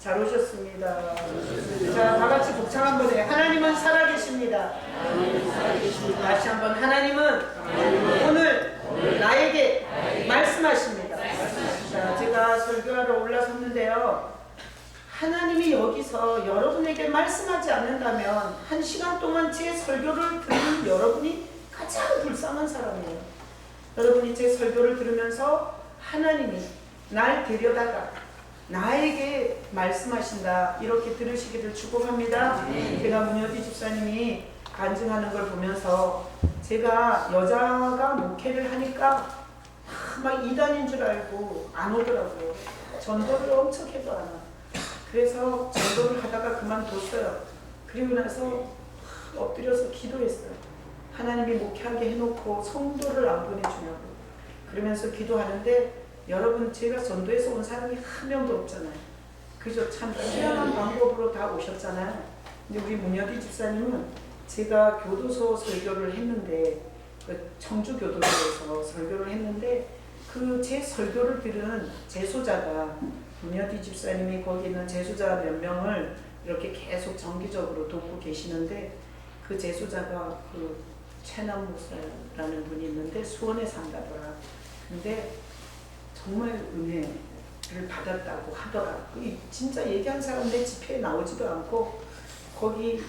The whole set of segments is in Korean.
잘 오셨습니다. 자, 다 같이 복창 한번 해. 하나님은 살아계십니다. 다시 한번 하나님은 오늘 나에게 말씀하십니다. 자, 제가 설교하러 올라섰는데요. 하나님이 여기서 여러분에게 말씀하지 않는다면 1시간 동안 제 설교를 듣는 여러분이 가장 불쌍한 사람이에요. 여러분이 제 설교를 들으면서 하나님이 날 데려다가 나에게 말씀하신다 이렇게 들으시기를 축복합니다. 제가 문여디 집사님이 간증하는 걸 보면서 제가 여자가 목회를 하니까 막 이단인 줄 알고 안 오더라고요. 전도를 엄청 해도 안 와. 그래서 전도를 하다가 그만뒀어요. 그리고 나서 엎드려서 기도했어요. 하나님이 목회하게 해놓고 성도를 안 보내주냐고. 그러면서 기도하는데 여러분, 제가 전도에서 온 사람이 한 명도 없잖아요. 그죠? 참 희한한 방법으로 다 오셨잖아요. 근데 우리 문여디 집사님은 제가 교도소 설교를 했는데, 그 청주교도소에서 설교를 했는데 그 제 설교를 들은 제소자가, 문여디 집사님이 거기 있는 제소자 몇 명을 이렇게 계속 정기적으로 돕고 계시는데, 그 제소자가 그 최남 목사라는 분이 있는데 수원에 산다더라. 근데 정말 은혜를 받았다고 하더라. 진짜 얘기한 사람 내 집회에 나오지도 않고 거기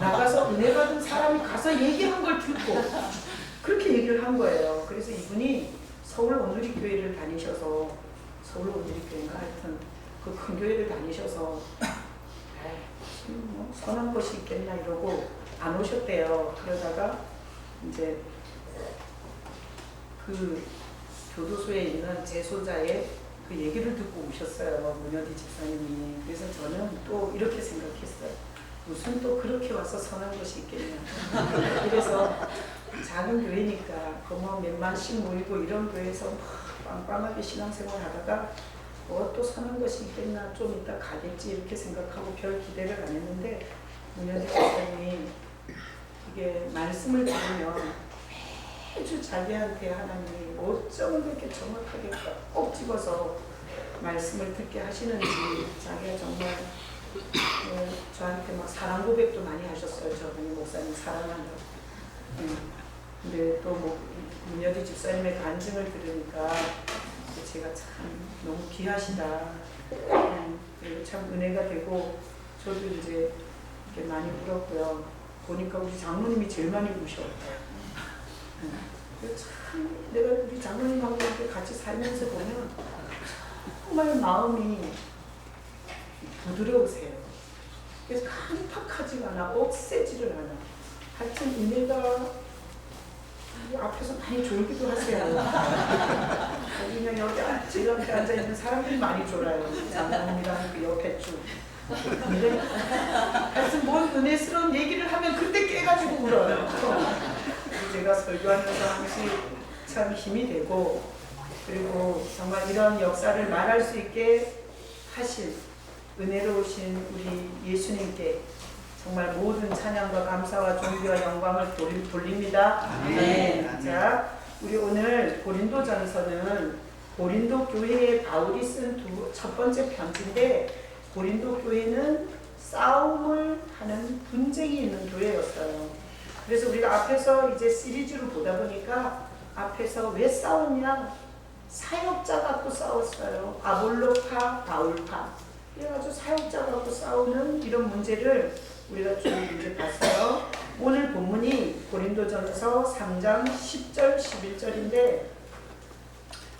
나가서 은혜 받은 사람이 가서 얘기한 걸 듣고 그렇게 얘기를 한 거예요. 그래서 이분이 서울 온누리 교회를 다니셔서, 서울 온누리 교회인가 하여튼 그 큰 교회를 다니셔서 뭐 선한 것이 있겠나 이러고 안 오셨대요. 그러다가 이제 그 교도소에 있는 제소자의 그 얘기를 듣고 오셨어요. 문여디 집사님이. 그래서 저는 또 이렇게 생각했어요. 무슨 또 그렇게 와서 선한 것이 있겠냐. 그래서 작은 교회니까 뭐 몇만씩 모이고 이런 교회에서 막 빵빵하게 신앙생활 하다가 뭐 또 선한 것이 있겠나, 좀 이따 가겠지 이렇게 생각하고 별 기대를 안 했는데, 문여디 집사님이 이게 말씀을 들으면 매주 자기한테 하나님이 어쩜 그렇게 정확하게 꼭 집어서 말씀을 듣게 하시는지, 자기가 정말 저한테 막 사랑 고백도 많이 하셨어요. 저분이 목사님 사랑한다고. 근데 또 뭐 문여디 집사님의 간증을 들으니까 제가 참 너무 귀하시다. 그리고 참 은혜가 되고, 저도 이제 이렇게 많이 울었고요. 보니까 우리 장모님이 제일 많이 우셨어요. 참 내가 우리 장모님하고 이렇게 같이 살면서 보면 정말 마음이 부드러우세요. 그래서 깜빡하지가 않아, 억세지를 않아. 하여튼 은혜가 앞에서 많이 졸기도 하세요. 그냥 여기 제 옆에 앉아있는 사람들이 많이 졸아요. 장모님이랑 그 옆에 쭉. 근데 하여튼 뭔 은혜스러운 얘기를 하면 그때 깨가지고 울어요. 제가 설교하면서 항상 참 힘이 되고, 그리고 정말 이런 역사를 말할 수 있게 하신 은혜로우신 우리 예수님께 정말 모든 찬양과 감사와 존귀와 영광을 돌립니다. 아멘. 자, 우리 오늘 고린도전서는 고린도 교회에 바울이 쓴 첫 번째 편지인데, 고린도 교회는 싸움을 하는 분쟁이 있는 교회였어요. 그래서 우리가 앞에서 이제 시리즈로 보다 보니까 앞에서 왜 싸웠냐? 사역자 갖고 싸웠어요. 아볼로파, 바울파. 그래가지고 사역자 갖고 싸우는 이런 문제를 우리가 쭉 이제 봤어요. 오늘 본문이 고린도전서 3장 10절, 11절인데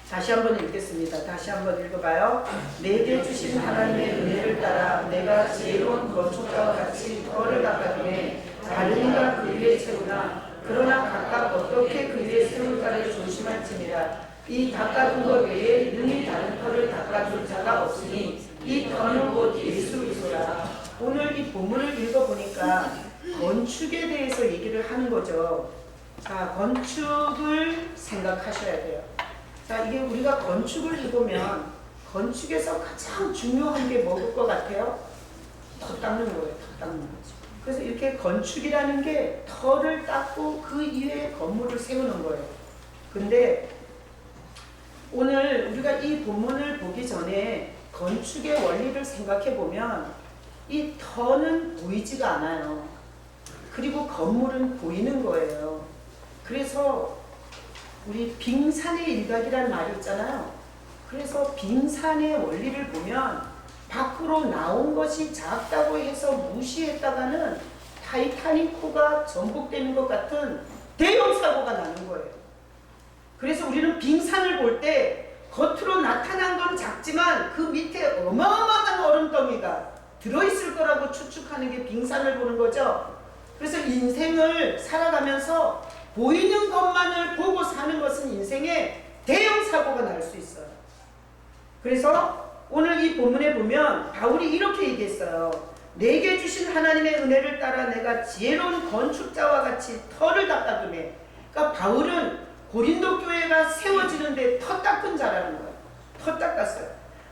다시 한번 읽겠습니다. 다시 한번 읽어봐요. 내게 주신 하나님의 은혜를 따라 내가 지혜로운 건축자와 같이 털을 닦아주네. 다른 이가 그 위에 채우나 그러나 각각 어떻게 그 위에 세울까를 조심할지니라. 이 닦아둔 것 외에 능히 다른 털을 닦아줄 자가 없으니 이 터는 곧 예수 그리스도라. 오늘 이 본문을 읽어보니까 건축에 대해서 얘기를 하는 거죠. 자, 건축을 생각하셔야 돼요. 자, 이게 우리가 건축을 해보면 건축에서 가장 중요한 게 뭐일 것 같아요? 터 닦는 거예요. 터 닦는 거죠. 그래서 이렇게 건축이라는 게 터를 닦고 그 이외에 건물을 세우는 거예요. 근데 오늘 우리가 이 본문을 보기 전에 건축의 원리를 생각해 보면 이 터는 보이지가 않아요. 그리고 건물은 보이는 거예요. 그래서 우리 빙산의 일각이라는 말이 있잖아요. 그래서 빙산의 원리를 보면 밖으로 나온 것이 작다고 해서 무시했다가는 타이타닉호가 전복되는 것 같은 대형 사고가 나는 거예요. 그래서 우리는 빙산을 볼 때 겉으로 나타난 건 작지만 그 밑에 어마어마한 얼음덩이가 들어있을 거라고 추측하는 게 빙산을 보는 거죠. 그래서 인생을 살아가면서 보이는 것만을 보고 사는 것은 인생에 대형 사고가 날 수 있어요. 그래서 오늘 이 본문에 보면 바울이 이렇게 얘기했어요. 내게 주신 하나님의 은혜를 따라 내가 지혜로운 건축자와 같이 터를 닦아두네. 그러니까 바울은 고린도 교회가 세워지는데 터 닦은 자라는 거예요. 터 닦았어요.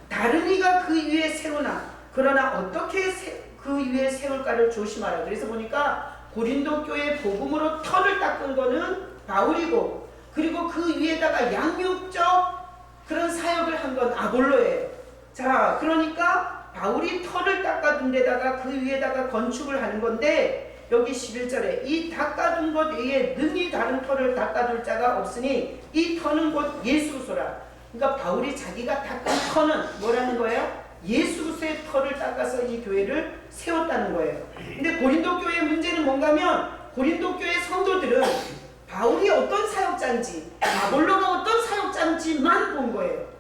다른 이가 그 위에 세우나 그러나 어떻게 그 위에 세울까를 조심하라. 그래서 보니까 고린도 교회 복음으로 터를 닦은 거는 바울이고, 그리고 그 위에다가 양육적 그런 사역을 한 건 아볼로예요. 자, 그러니까 바울이 터를 닦아둔 데다가 그 위에다가 건축을 하는 건데, 여기 11절에 이 닦아둔 것 외에 능히 다른 터를 닦아둘 자가 없으니 이 터는 곧 예수 그리스도라. 그러니까 바울이 자기가 닦은 터는 뭐라는 거예요? 예수 그리스도의 터를 닦아서 이 교회를 세웠다는 거예요. 근데 고린도 교회의 문제는 뭔가면, 고린도 교회 성도들은 바울이 어떤 사역자인지, 아볼로가 어떤 사역자인지만 본 거예요.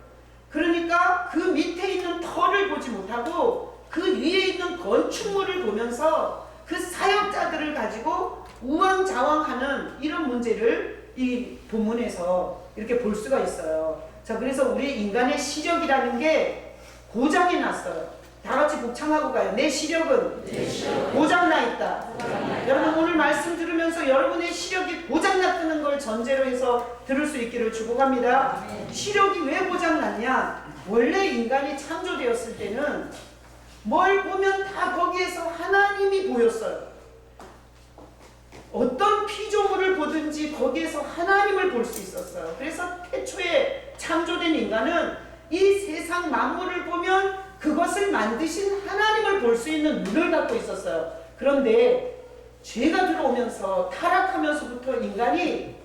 그러니까 그 밑에 있는 터를 보지 못하고 그 위에 있는 건축물을 보면서 그 사역자들을 가지고 우왕좌왕하는 이런 문제를 이 본문에서 이렇게 볼 수가 있어요. 자, 그래서 우리 인간의 시력이라는 게 고장이 났어요. 다 같이 복창하고 가요. 내 시력은 고장나 있다. 여러분 오늘 말씀 들으면서 여러분의 시력이 고장났다는 걸 전제로 해서 들을 수 있기를 축복합니다. 시력이 왜 고장났냐? 원래 인간이 창조되었을 때는 뭘 보면 다 거기에서 하나님이 보였어요. 어떤 피조물을 보든지 거기에서 하나님을 볼 수 있었어요. 그래서 태초에 창조된 인간은 이 세상 만물을 보면 그것을 만드신 하나님을 볼 수 있는 눈을 갖고 있었어요. 그런데 죄가 들어오면서 타락하면서부터 인간이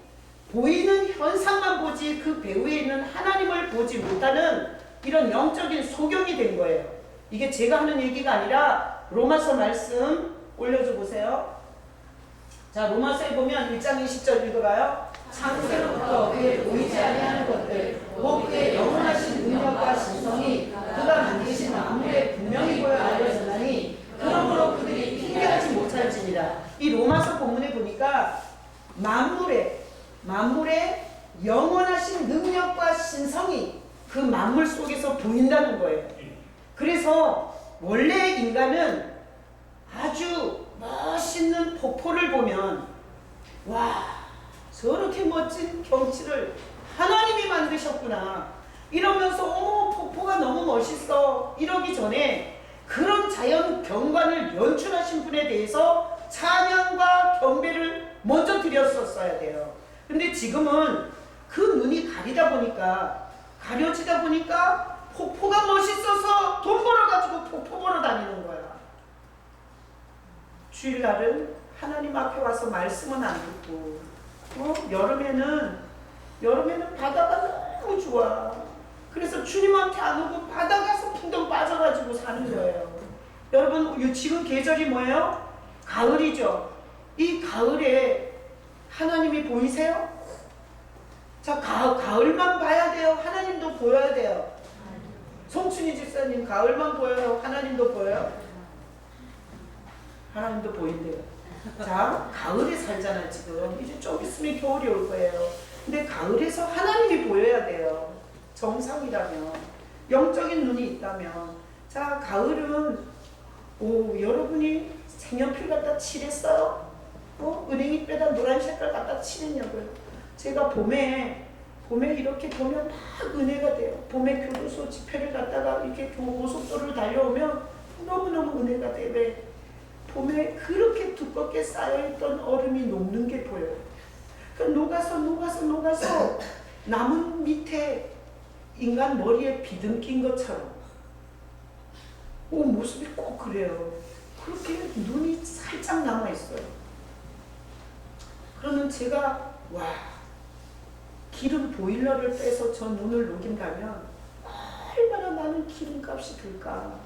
보이는 현상만 보지 그 배후에 있는 하나님을 보지 못하는 이런 영적인 소경이 된 거예요. 이게 제가 하는 얘기가 아니라 로마서 말씀 올려줘 보세요. 자, 로마서에 보면 1장 20절 읽어봐요. 창세로부터 그의 보이지 아니하는 것들 곧 그의 영원하신 능력과 신성이 그가 만드신 만물에 분명히 보여 알려졌나니 그러므로 그들이 핑계하지 못할지니라. 이 로마서 본문에 보니까 만물의 영원하신 능력과 신성이 그 만물 속에서 보인다는 거예요. 그래서 원래 인간은 아주 멋있는 폭포를 보면 와, 저렇게 멋진 경치를 하나님이 만드셨구나 이러면서 어머 폭포가 너무 멋있어 이러기 전에 그런 자연 경관을 연출하신 분에 대해서 찬양과 경배를 먼저 드렸었어야 돼요. 근데 지금은 그 눈이 가려지다 보니까 폭포가 멋있어서 돈 벌어가지고 폭포 보러 다니는 거야. 주일날은 하나님 앞에 와서 말씀은 안 듣고, 여름에는 바다가 너무 좋아. 그래서 주님한테 안 오고 바다 가서 풍덩 빠져가지고 사는 거예요. 여러분 지금 계절이 뭐예요? 가을이죠. 이 가을에 하나님이 보이세요? 자, 가을만 봐야 돼요? 하나님도 보여야 돼요? 송춘희 집사님 가을만 보여요? 하나님도 보여요? 하나님도 보인대요. 자, 가을에 살잖아요. 지금 이제 좀 있으면 겨울이 올 거예요. 근데 가을에서 하나님이 보여야 돼요. 정상이라면, 영적인 눈이 있다면. 자, 가을은 여러분이 색연필 갖다 칠했어요? 은행잎에다 노란 색깔 갖다 칠했냐고요? 제가 봄에 이렇게 보면 막 은혜가 돼요. 봄에 교도소 집회를 갔다가 이렇게 고속도로를 달려오면 너무너무 은혜가 돼. 왜? 봄에 그렇게 두껍게 쌓여있던 얼음이 녹는 게 보여요. 녹아서 나무 밑에 인간 머리에 비듬 낀 것처럼 모습이 꼭 그래요. 그렇게 눈이 살짝 남아있어요. 그러면 제가 기름 보일러를 빼서 저 눈을 녹인다면 얼마나 많은 기름값이 들까.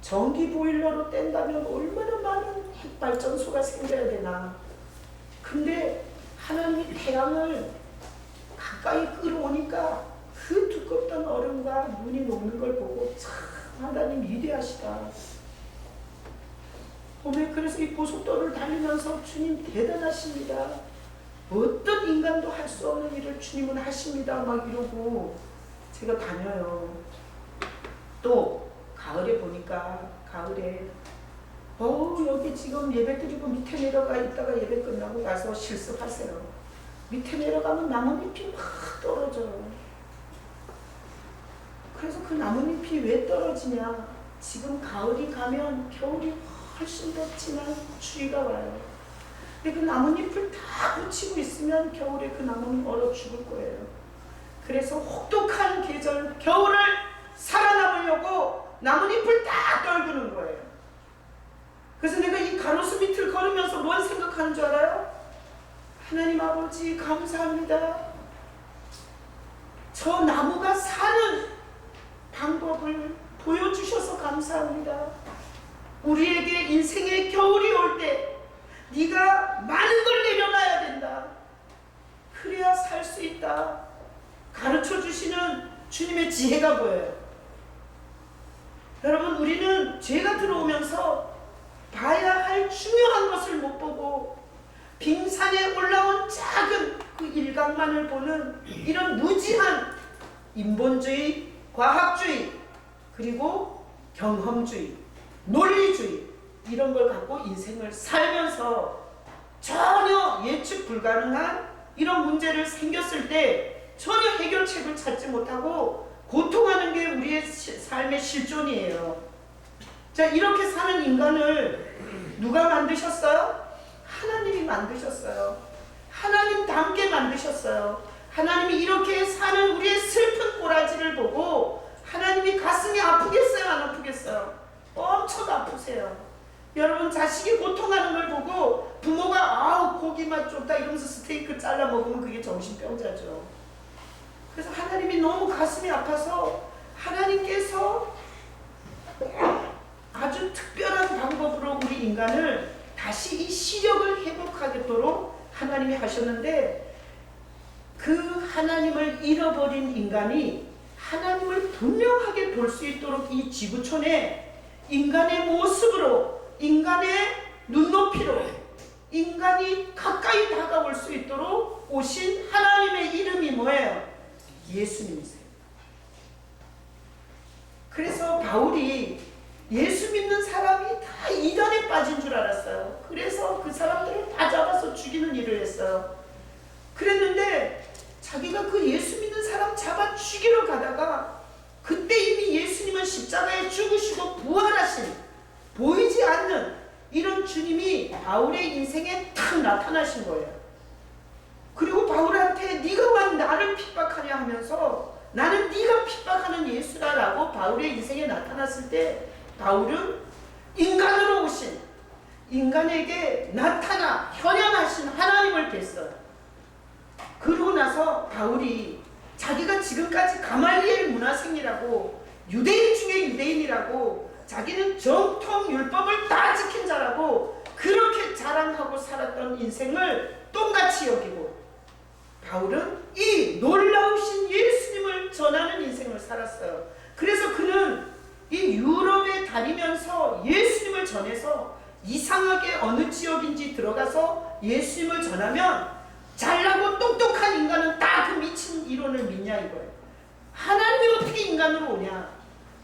전기 보일러로 뗀다면 얼마나 많은 핵발전소가 생겨야 되나. 근데 하나님이 태양을 가까이 끌어오니까 그 두껍던 얼음과 눈이 녹는 걸 보고 참 하나님 위대하시다. 그래서 이 고속도로를 달리면서 주님 대단하십니다. 어떤 인간도 할 수 없는 일을 주님은 하십니다. 막 이러고 제가 다녀요. 또 가을에 보니까 가을에 여기 지금 예배 드리고 밑에 내려가 있다가 예배 끝나고 가서 실습하세요. 밑에 내려가면 나뭇잎이 막 떨어져요. 그래서 그 나뭇잎이 왜 떨어지냐. 지금 가을이 가면 겨울이 훨씬 더 진한 추위가 와요. 근데 그 나뭇잎을 다 붙이고 있으면 겨울에 그 나무는 얼어 죽을 거예요. 그래서 혹독한 계절 겨울을 살아남으려고 나뭇잎을 다 떨구는 거예요. 그래서 내가 이 가로수 밑을 걸으면서 뭔 생각하는 줄 알아요? 하나님 아버지 감사합니다. 저 나무가 사는 방법을 보여주셔서 감사합니다. 우리에게 인생의 겨울이 올 때 네가 많은 걸 내려놔야 된다. 그래야 살 수 있다. 가르쳐 주시는 주님의 지혜가 보여요. 여러분, 우리는 죄가 들어오면서 봐야 할 중요한 것을 못 보고 빙산에 올라온 작은 그 일각만을 보는 이런 무지한 인본주의, 과학주의, 그리고 경험주의, 논리주의, 이런 걸 갖고 인생을 살면서 전혀 예측 불가능한 이런 문제를 생겼을 때 전혀 해결책을 찾지 못하고 고통하는 게 우리의 삶의 실존이에요. 자, 이렇게 사는 인간을 누가 만드셨어요? 하나님이 만드셨어요. 하나님답게 만드셨어요. 하나님이 이렇게 사는 우리의 슬픈 꼬라지를 보고 하나님이 가슴이 아프겠어요? 안 아프겠어요? 엄청 아프세요. 여러분, 자식이 고통하는 걸 보고 부모가 고기 맛 좋다 이러면서 스테이크 잘라 먹으면 그게 정신병자죠. 그래서 하나님이 너무 가슴이 아파서 하나님께서 아주 특별한 방법으로 우리 인간을 다시 이 시력을 회복하도록 하나님이 하셨는데, 그 하나님을 잃어버린 인간이 하나님을 분명하게 볼 수 있도록 이 지구촌에 인간의 모습으로, 인간의 눈높이로 인간이 가까이 다가올 수 있도록 오신 하나님의 이름이 뭐예요? 예수님이세요. 그래서 바울이 예수 믿는 사람이 다 이단에 빠진 줄 알았어요. 그래서 그 사람들을 다 잡아서 죽이는 일을 했어요. 그랬는데 자기가 그 예수 믿는 사람 잡아 죽이러 가다가 그때 이미 예수님은 십자가에 죽으시고 부활하신, 보이지 않는 이런 주님이 바울의 인생에 탁 나타나신 거예요. 그리고 바울한테 네가 왜 나를 핍박하냐 하면서 나는 네가 핍박하는 예수다 라고 바울의 인생에 나타났을 때 바울은 인간으로 오신, 인간에게 나타나 현현하신 하나님을 뵀어요. 그러고 나서 바울이 자기가 지금까지 가말리엘 문화생이라고, 유대인 중에 유대인이라고, 자기는 정통 율법을 다 지킨 자라고 그렇게 자랑하고 살았던 인생을 똥같이 여기고, 바울은 이 놀라우신 예수님을 전하는 인생을 살았어요. 그래서 그는 이 유럽에 다니면서 예수님을 전해서 이상하게 어느 지역인지 들어가서 예수님을 전하면 잘나고 똑똑한 인간은 다 그 미친 이론을 믿냐 이거예요. 하나님이 어떻게 인간으로 오냐,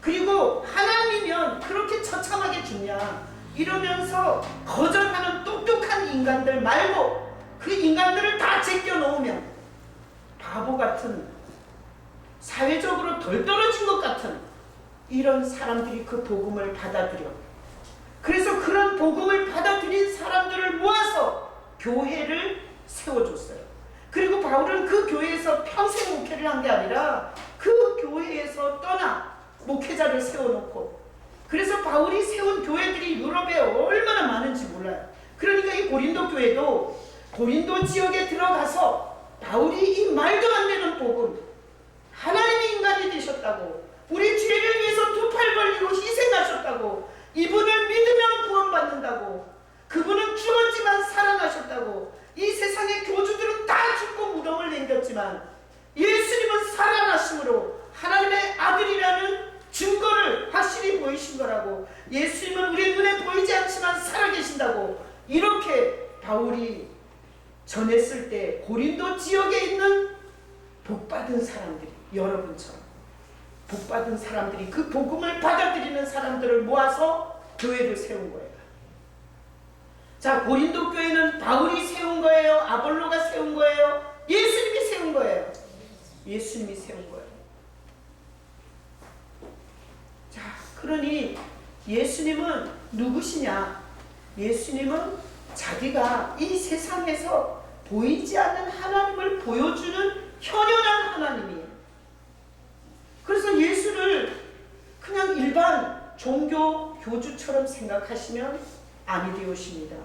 그리고 하나님이면 그렇게 처참하게 죽냐, 이러면서 거절하는 똑똑한 인간들 말고 그 인간들을 다 제껴 놓으면 바보 같은, 사회적으로 덜 떨어진 것 같은 이런 사람들이 그 복음을 받아들여. 그래서 그런 복음을 받아들인 사람들을 모아서 교회를 세워줬어요. 그리고 바울은 그 교회에서 평생 목회를 한 게 아니라 그 교회에서 떠나 목회자를 세워놓고 그래서 바울이 세운 교회들이 유럽에 얼마나 많은지 몰라요. 그러니까 이 고린도 교회도 고린도 지역에 들어가서 바울이 이 말도 안 되는 복음, 하나님이 인간이 되셨다고, 우리 죄를 위해서 두 팔 벌리고 희생하셨다고, 이분을 믿으면 구원받는다고, 그분은 죽었지만 살아나셨다고, 이 세상의 교주들은 다 죽고 무덤을 남겼지만 예수님은 살아나심으로 하나님의 아들이라는 증거를 확실히 보이신 거라고, 예수님은 우리 눈에 보이지 않지만 살아계신다고, 이렇게 바울이 전했을 때 고린도 지역에 있는 복받은 사람들이, 여러분처럼 복받은 사람들이 그 복음을 받아들이는 사람들을 모아서 교회를 세운 거예요. 자, 고린도 교회는 바울이 세운 거예요? 아볼로가 세운 거예요? 예수님이 세운 거예요? 예수님이 세운 거예요. 자, 그러니 예수님은 누구시냐? 예수님은 자기가 이 세상에서 보이지 않는 하나님을 보여주는 현현한 하나님이에요. 그래서 예수를 그냥 일반 종교 교주처럼 생각하시면 아니 되오십니다.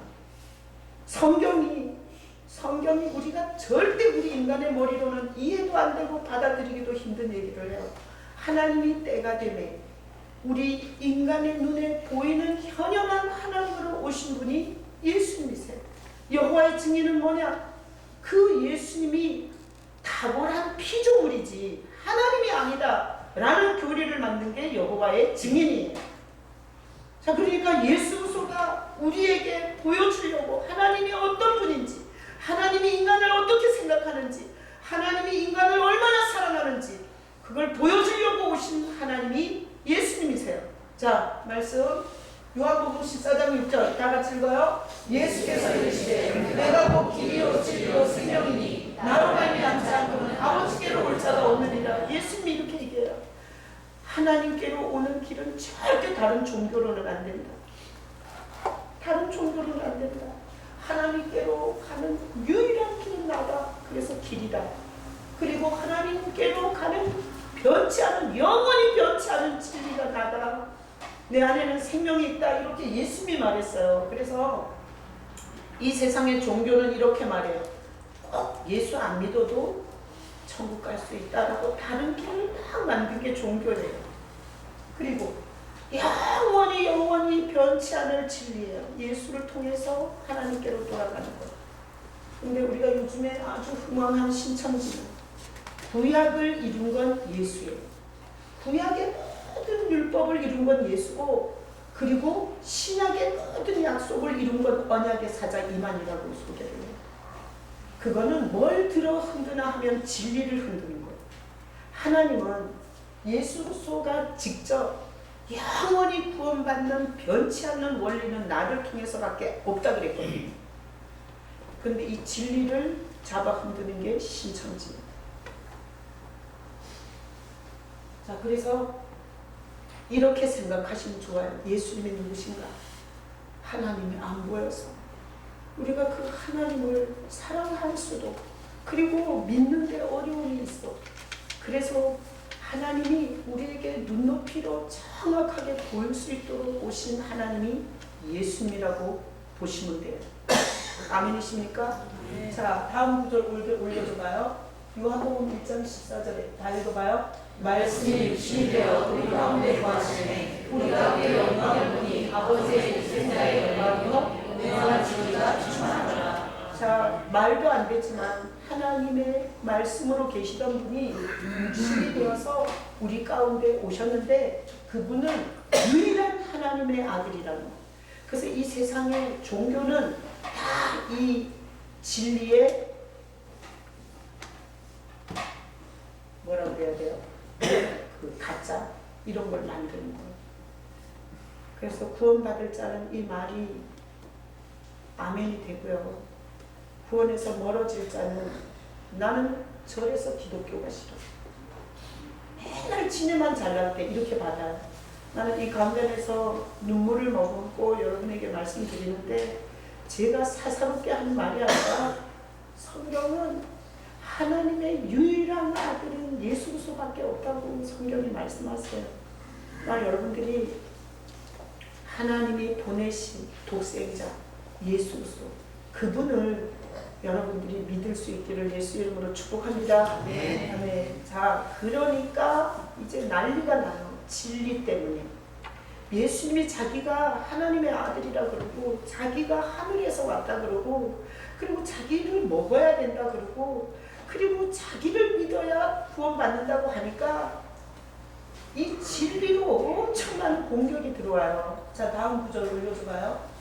성경이 우리가 절대 우리 인간의 머리로는 이해도 안 되고 받아들이기도 힘든 얘기를 해요. 하나님이 때가 되매 우리 인간의 눈에 보이는 현현한 하나님으로 오신 분이 예수님이세요. 여호와의 증인은 뭐냐? 그 예수님이 탁월한 피조물이지 하나님이 아니다 라는 교리를 만든 게 여호와의 증인이에요. 자, 그러니까 예수 그리스도가 우리에게 보여주려고 하나님이 어떤 분인지, 하나님이 인간을 어떻게 생각하는지, 하나님이 인간을 얼마나 사랑하는지 그걸 보여주려고 오신 하나님이 예수님이세요. 자, 말씀 요한복음 14장 6절 다 같이 읽어요. 예수께서 이르시되 내가 곧 길이요 진리요 생명이니 나로 말미암지 않고는 아버지께로 올 자가 없느니라. 예수님이 이렇게 얘기해요. 하나님께로 오는 길은 절대 다른 종교로는 안 된다. 다른 종교로는 안 된다. 하나님께로 가는 유일한 길은 나다. 그래서 길이다. 그리고 하나님께로 가는 변치 않은, 영원히 변치 않은 진리가 나다. 내 안에는 생명이 있다. 이렇게 예수님이 말했어요. 그래서 이 세상의 종교는 이렇게 말해요. 꼭 예수 안 믿어도 천국 갈 수 있다라고 다른 길을 막 만든 게 종교예요. 그리고 영원히 변치 않을 진리예요. 예수를 통해서 하나님께로 돌아가는 것. 근데 우리가 요즘에 아주 흥황한 신천지는 구약을 이룬 건 예수예요. 구약의 모든 율법을 이룬 건 예수고, 그리고 신약의 모든 약속을 이룬 건 언약의 사자 이만이라고 소개를 해요. 그거는 뭘 들어 흔드나 하면 진리를 흔드는 거예요. 하나님은 예수 그리스도가 직접 영원히 구원받는 변치 않는 원리는 나를 통해서밖에 없다 그랬거든요. 그런데 이 진리를 잡아 흔드는 게 신천지예요. 자, 그래서 이렇게 생각하시면 좋아요. 예수님이 누구신가? 하나님이 안 보여서 우리가 그 하나님을 사랑할 수도, 그리고 믿는데 어려움이 있어. 그래서 하나님이 우리에게 눈높이로 정확하게 보일 수 있도록 오신 하나님이 예수님이라고 보시면 돼요. 아멘이십니까? 네. 자, 다음 구절 올려줘봐요. 요한복음 1장 14절에 다 읽어봐요. 말씀이 육신이 되어 우리 가운데 거하시매 우리가 그의 영광을 보니 아버지의 유생자의 영광이요 은혜와 진리가 충만하더라. 자, 말도 안 되지만 하나님의 말씀으로 계시던 분이 육신이 되어서 우리 가운데 오셨는데, 그분은 유일한 하나님의 아들이라는 거. 그래서 이 세상의 종교는 다 이 진리의 뭐라고 그래야 돼요? 그 가짜 이런 걸 만드는 거예요. 그래서 구원받을 자는 이 말이 아멘이 되고요. 구원에서 멀어질 자는 나는 절에서 기독교가 싫어. 맨날 지네만 잘날 때 이렇게 받아요. 나는 이 강단에서 눈물을 머금고 여러분에게 말씀드리는데, 제가 사사롭게 한 말이 아니라 성경은 하나님의 유일한 아들은 예수 그리스도밖에 없다고 성경이 말씀하세요. 나 여러분들이 하나님이 보내신 독생자 예수 그리스도 그분을 여러분들이 믿을 수 있기를 예수 이름으로 축복합니다. 아멘. 자, 그러니까 이제 난리가 나요. 진리 때문에. 예수님이 자기가 하나님의 아들이라 그러고 자기가 하늘에서 왔다 그러고 그리고 자기를 먹어야 된다 그러고 그리고 자기를 믿어야 구원받는다고 하니까 이 진리로 엄청난 공격이 들어와요. 자, 다음 구절 올려줘봐요.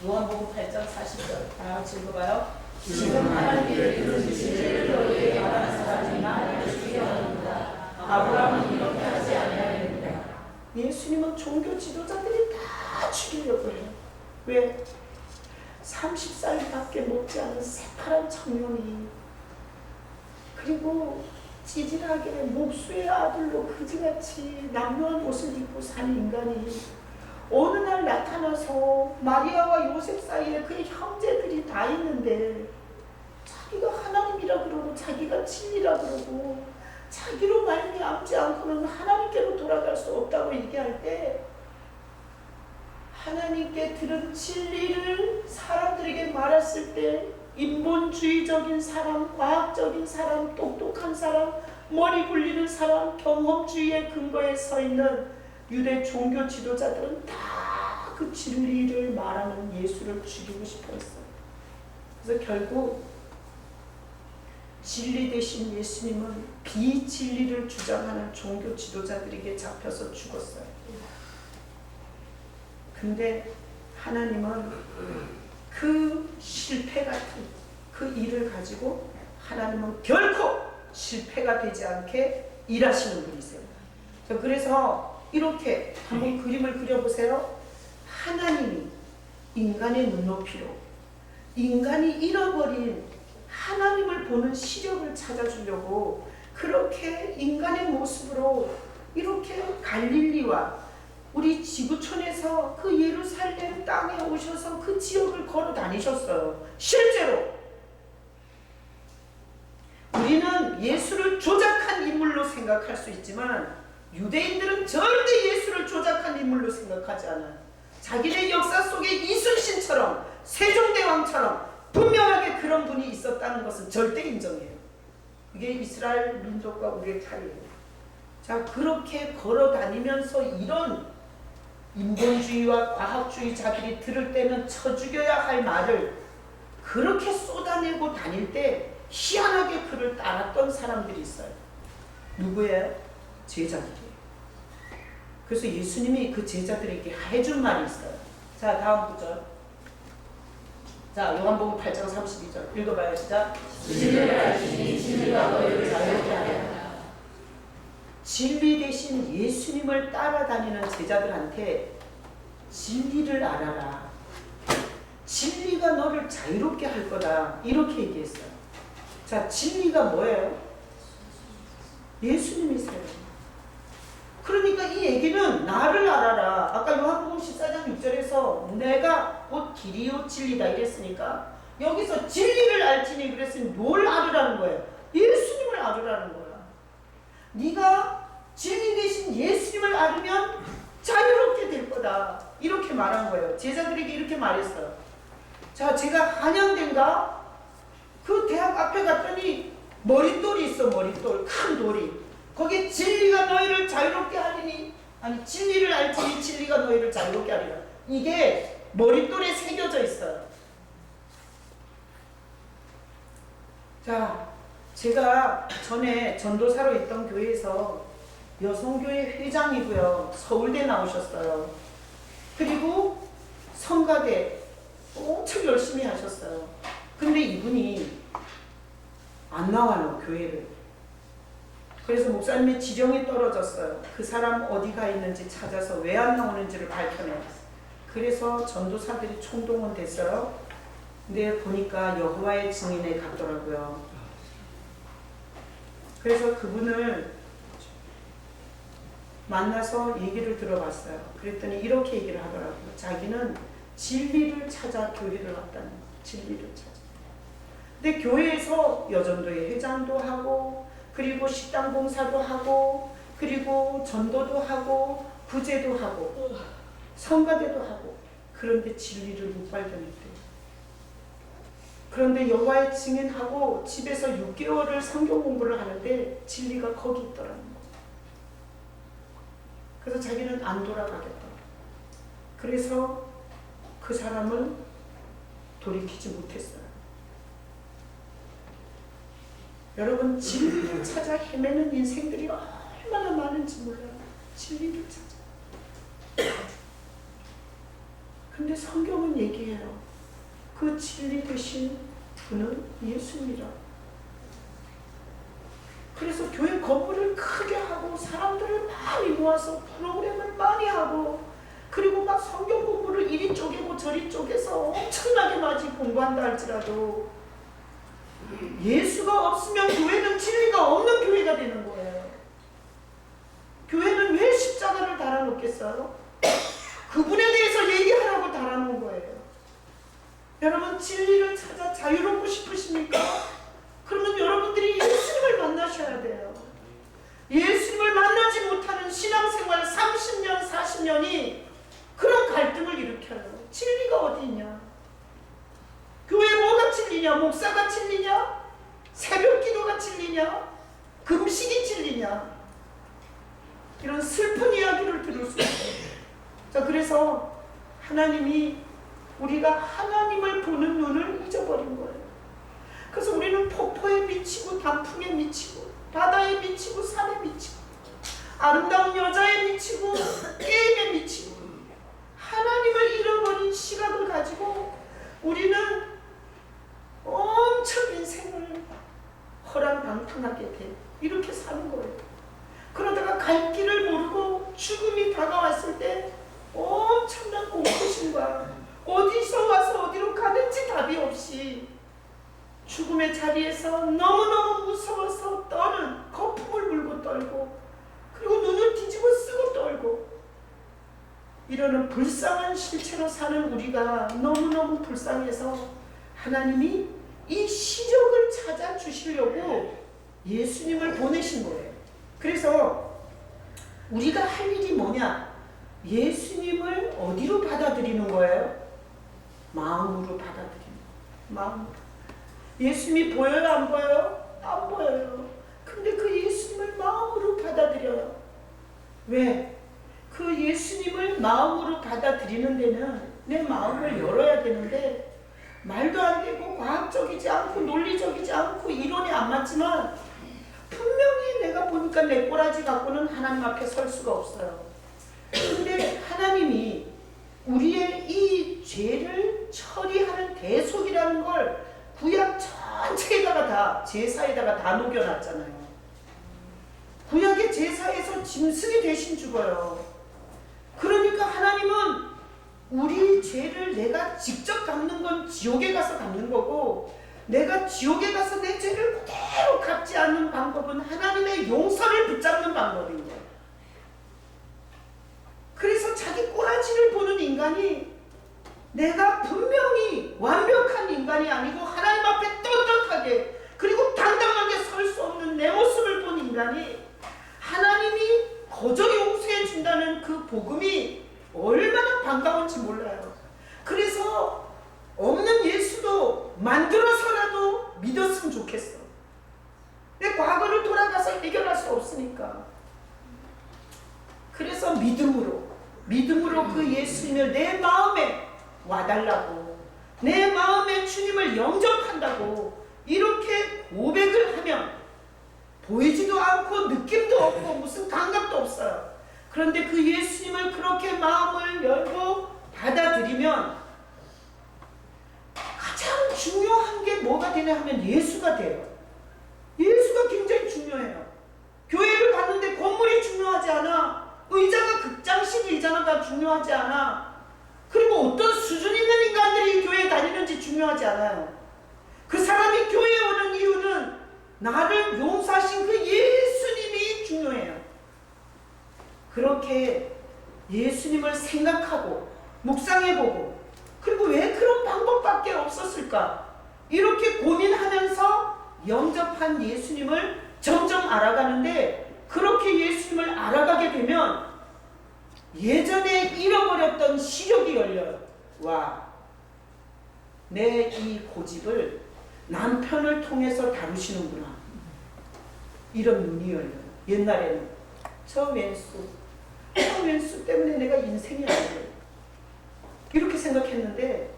요한복음 8장 40절 다 같이 읽어봐요. 지금 하나님의 그 진리를 너희에게 말하는 사람이 나를 죽여놓는다. 아브라함은 이렇게 하지 아니하였느냐. 예수님은 종교 지도자들이 다 죽이려고 해요. 왜? 30살밖에 먹지 않은 새파란 청년이 그리고 찌질하게 목수의 아들로 그지같이 남루한 옷을 입고 사는 인간이 어느 날 나타나서 마리아와 요셉 사이에 그의 형제들이 다 있는데 자기가 하나님이라 그러고 자기가 진리라 그러고 자기로 말미암지 않고는 하나님께로 돌아갈 수 없다고 얘기할 때 하나님께 들은 진리를 사람들에게 말했을 때 인본주의적인 사람, 과학적인 사람, 똑똑한 사람, 머리 굴리는 사람, 경험주의의 근거에 서 있는 유대 종교 지도자들은 다 그 진리를 말하는 예수를 죽이고 싶어 했어요. 그래서 결국 진리 대신 예수님은 비진리를 주장하는 종교 지도자들에게 잡혀서 죽었어요. 근데 하나님은 그 실패 같은 그 일을 가지고 하나님은 결코 실패가 되지 않게 일하시는 분이세요. 그래서 이렇게 한번 그림을 그려보세요. 하나님이 인간의 눈높이로 인간이 잃어버린 하나님을 보는 시력을 찾아주려고 그렇게 인간의 모습으로 이렇게 갈릴리와 우리 지구촌에서 그 예루살렘 땅에 오셔서 그 지역을 걸어 다니셨어요. 실제로 우리는 예수를 조작한 인물로 생각할 수 있지만 유대인들은 절대 예수를 조작한 인물로 생각하지 않아요. 자기네 역사 속에 이순신처럼 세종대왕처럼 분명하게 그런 분이 있었다는 것은 절대 인정해요. 그게 이스라엘 민족과 우리의 차이예요. 자, 그렇게 걸어 다니면서 이런 인본주의와 과학주의자들이 들을 때는 쳐 죽여야 할 말을 그렇게 쏟아내고 다닐 때 희한하게 그를 따랐던 사람들이 있어요. 누구예요? 제자들이에요. 그래서 예수님이 그 제자들에게 해준 말이 있어요. 자, 다음 구절. 자, 요한복음 8장 32절 읽어봐요. 시작. 진리를 알지니 진리가 너희를 자유롭게 하리라. 진리 대신 예수님을 따라다니는 제자들한테 진리를 알아라. 진리가 너를 자유롭게 할 거다. 이렇게 얘기했어요. 자, 진리가 뭐예요? 예수님이세요. 그러니까 이 얘기는 나를 알아라. 아까 요한복음 14장 6절에서 내가 곧 길이요 진리다 이랬으니까 여기서 진리를 알지니 그랬으니 뭘 알으라는 거예요? 예수님을 알으라는 거야. 네가 진리 대신 예수님을 알으면 자유롭게 될 거다. 이렇게 말한 거예요. 제자들에게 이렇게 말했어요. 자, 제가 한양대인가? 그 대학 앞에 갔더니 머릿돌이 있어. 머릿돌. 큰 돌이. 거기에 진리가 너희를 자유롭게 하리니 아니 진리를 알지니 진리가 너희를 자유롭게 하리라. 이게 머릿돌에 새겨져 있어요. 자, 제가 전에 전도사로 있던 교회에서 여성교회 회장이고요. 서울대 나오셨어요. 그리고 성가대 엄청 열심히 하셨어요. 근데 이분이 안 나와요, 교회를. 그래서 목사님의 지령이 떨어졌어요. 그 사람 어디가 있는지 찾아서 왜 안 나오는지를 밝혀내요. 그래서 전도사들이 총동원 됐어요. 근데 보니까 여호와의 증인에 갔더라고요. 그래서 그분을 만나서 얘기를 들어봤어요. 그랬더니 이렇게 얘기를 하더라고요. 자기는 진리를 찾아 교회를 왔다는 거예요. 진리를 찾아. 근데 교회에서 여전도의 회장도 하고 그리고 식당 봉사도 하고 그리고 전도도 하고 구제도 하고 성가대도 하고, 그런데 진리를 못 발견했대요. 그런데 여호와의 증인하고 집에서 6개월을 성경 공부를 하는데 진리가 거기 있더라는 거예요. 그래서 자기는 안 돌아가겠다. 그래서 그 사람은 돌이키지 못했어요. 여러분, 진리를 찾아 헤매는 인생들이 얼마나 많은지 몰라요. 진리를 찾아. 근데 성경은 얘기해요. 그 진리 되신 분은 예수님이라. 그래서 교회 건물을 크게 하고 사람들을 많이 모아서 프로그램을 많이 하고, 그리고 막 성경 공부를 이리 쪼개고 저리 쪼개서 엄청나게 많이 공부한다 할지라도 예수가 없으면 교회는 진리가 없는 교회가 되는 거예요. 교회는 왜 십자가를 달아놓겠어요? 그분에 대해서 얘기하라고 달아놓은 거예요. 여러분, 진리를 찾아 자유롭고 싶으십니까? 그러면 여러분들이 예수님을 만나셔야 돼요. 예수님을 만나지 못하는 신앙생활 30년, 40년이 그런 갈등을 일으켜요. 진리가 어디 있냐? 교회 뭐가 진리냐? 목사가 진리냐? 새벽 기도가 진리냐? 금식이 진리냐? 이런 슬픈 이야기를 들을 수 있어요. 자, 그래서 하나님이, 우리가 하나님을 보는 눈을 잊어버린 거예요. 그래서 우리는 폭포에 미치고 단풍에 미치고 바다에 미치고 산에 미치고 아름다운 여자에 미치고 게임에 미치고 하나님을 잃어버린 시각을 가지고 우리는 엄청 인생을 허랑방탕하게 돼 이렇게 사는 거예요. 그러다가 갈 길을 모르고 죽음이 다가왔을 때 엄청난 공포심과 어디서 와서 어디로 가는지 답이 없이 죽음의 자리에서 너무너무 무서워서 떠는, 거품을 물고 떨고, 그리고 눈을 뒤집어 쓰고 떨고, 이러는 불쌍한 실체로 사는 우리가 너무너무 불쌍해서 하나님이 이 시력을 찾아주시려고 예수님을 보내신 거예요. 그래서 우리가 할 일이 뭐냐? 예수님을 어디로 받아들이는 거예요? 마음으로 받아들이는 거예요. 마음으로. 예수님이 보여요? 안 보여요? 안 보여요. 근데 그 예수님을 마음으로 받아들여요. 왜? 그 예수님을 마음으로 받아들이는 데는 내 마음을 열어야 되는데, 말도 안 되고 과학적이지 않고 논리적이지 않고 이론이 안 맞지만 분명히 내가 보니까 내 꼬라지 갖고는 하나님 앞에 설 수가 없어요. 근데 하나님이 우리의 이 죄를 처리하는 대속이라는 걸 구약 전체에다가 다, 제사에다가 다 녹여놨잖아요. 구약의 제사에서 짐승이 대신 죽어요. 그러니까 하나님은 우리 죄를 내가 직접 갚는 건 지옥에 가서 갚는 거고, 내가 지옥에 가서 내 죄를 그대로 갚지 않는 방법은 하나님의 용서를 붙잡는 방법인 거예요. 그래서 자기 꼬라지를 보는 인간이 내가 분명히 완벽한 인간이 아니고 하나님 앞에 떳떳하게 그리고 당당하게 설 수 없는 내 모습을 본 인간이 하나님이 거저 용서해 준다는 그 복음이 얼마나 반가운지 몰라요. 그래서 없는 예수도 만들어서라도 믿었으면 좋겠어. 내 과거를 돌아가서 해결할 수 없으니까. 그래서 믿음으로 그 예수님을 내 마음에 와달라고, 내 마음에 주님을 영접한다고 이렇게 고백을 하면 보이지도 않고 느낌도 없고 무슨 감각도 없어요. 그런데 그 예수님을 그렇게 마음을 열고 받아들이면 가장 중요한 게 뭐가 되냐 하면 예수가 돼요. 예수가 굉장히 중요해요. 교회를 갔는데 건물이 중요하지 않아. 의자가 극장식 의자가 중요하지 않아. 그리고 어떤 수준 있는 인간들이 교회에 다니는지 중요하지 않아요. 그 사람이 교회에 오는 이유는 나를 용서하신 그 예수님이 중요해요. 그렇게 예수님을 생각하고 묵상해보고, 그리고 왜 그런 방법밖에 없었을까? 이렇게 고민하면서 영접한 예수님을 점점 알아가는데, 그렇게 예수님을 알아가게 되면 예전에 잃어버렸던 시력이 열려요. 와, 내 이 고집을 남편을 통해서 다루시는구나. 이런 눈이 열려요. 옛날에는 저 왼수 때문에 내가 인생이 아니에요. 이렇게 생각했는데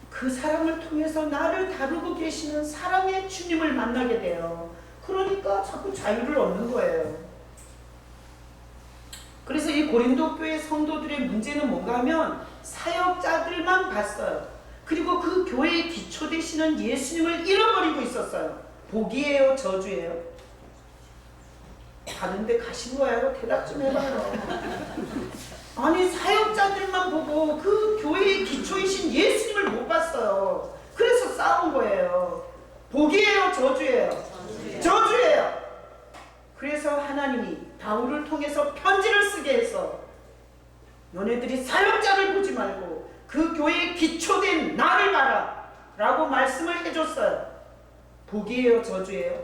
그 사람을 통해서 나를 다루고 계시는 사랑의 주님을 만나게 돼요. 그러니까 자꾸 자유를 얻는 거예요. 그래서 이 고린도 교회 성도들의 문제는 뭔가 하면 사역자들만 봤어요. 그리고 그 교회의 기초 되시는 예수님을 잃어버리고 있었어요. 복이에요, 저주예요? 다른데 가신 거예요? 대답 좀 해봐요. 아니, 사역자들만 보고 그 교회의 기초이신 예수님을 못 봤어요. 그래서 싸운 거예요. 복이에요, 저주예요? 저주예요. 그래서 하나님이 바울을 통해서 편지를 쓰게 해서 너네들이 사역자를 보지 말고 그 교회의 기초된 나를 봐라 라고 말씀을 해줬어요. 복이에요, 저주예요?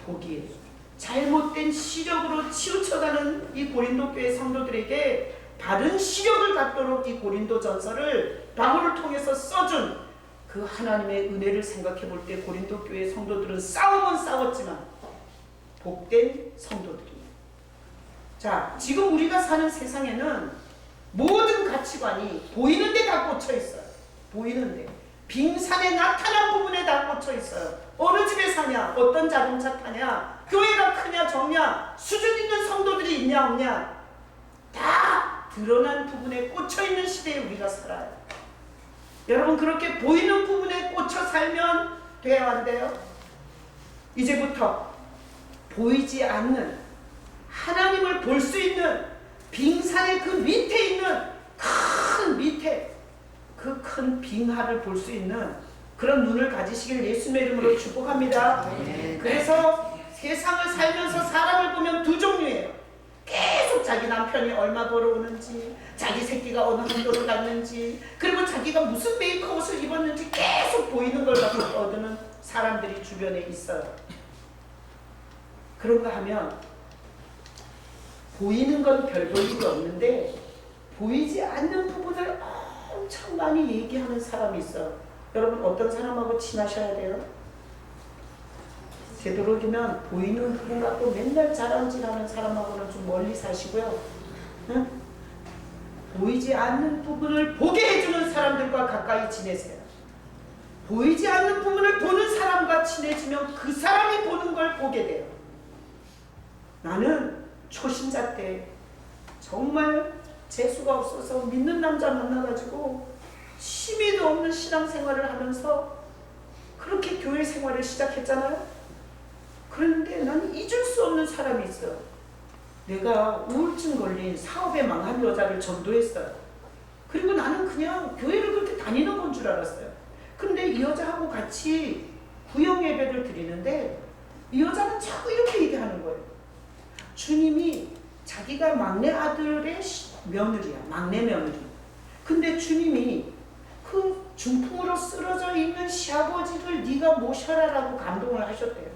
복이에요. 잘못된 시력으로 치우쳐가는 이 고린도 교회 성도들에게 바른 시력을 갖도록 이 고린도 전서를 바울을 통해서 써준 그 하나님의 은혜를 생각해 볼 때 고린도 교회 성도들은 싸움은 싸웠지만 복된 성도들이에요. 자, 지금 우리가 사는 세상에는 모든 가치관이 보이는 데 다 꽂혀 있어요. 보이는 데. 빙산에 나타난 부분에 다 꽂혀 있어요. 어느 집에 사냐, 어떤 자동차 타냐, 교회가 크냐 적냐, 수준 있는 성도들이 있냐 없냐, 다 드러난 부분에 꽂혀 있는 시대에 우리가 살아요. 여러분, 그렇게 보이는 부분에 꽂혀 살면 돼요, 안 돼요? 이제부터 보이지 않는 하나님을 볼 수 있는 빙산의 그 밑에 있는 큰 밑에 그 큰 빙하를 볼 수 있는 그런 눈을 가지시길 예수님의 이름으로 축복합니다. 그래서 세상을 살면서 사람을 보면 두 종류예요. 계속 자기 남편이 얼마 벌어오는지, 자기 새끼가 어느 한도로 갔는지, 그리고 자기가 무슨 메이커 옷을 입었는지 계속 보이는 걸 갖고 얻는 사람들이 주변에 있어요. 그런가 하면 보이는 건 별 볼 일이 없는데 보이지 않는 부분을 엄청 많이 얘기하는 사람이 있어요. 여러분, 어떤 사람하고 친하셔야 돼요? 되도록이면 보이는 부분 갖고 맨날 자랑질하는 사람하고는 좀 멀리 사시고요. 응? 보이지 않는 부분을 보게 해주는 사람들과 가까이 지내세요. 보이지 않는 부분을 보는 사람과 친해지면 그 사람이 보는 걸 보게 돼요. 나는 초신자 때 정말 재수가 없어서 믿는 남자 만나가지고 취미도 없는 신앙생활을 하면서 그렇게 교회 생활을 시작했잖아요. 그런데 나는 잊을 수 없는 사람이 있어요. 내가 우울증 걸린 사업에 망한 여자를 전도했어요. 그리고 나는 그냥 교회를 그렇게 다니는 건 줄 알았어요. 근데 이 여자하고 같이 구역 예배를 드리는데 이 여자는 자꾸 이렇게 얘기하는 거예요. 주님이 자기가 막내 아들의 며느리야. 막내 며느리. 근데 주님이 그 중풍으로 쓰러져 있는 시아버지를 네가 모셔라라고 감동을 하셨대요.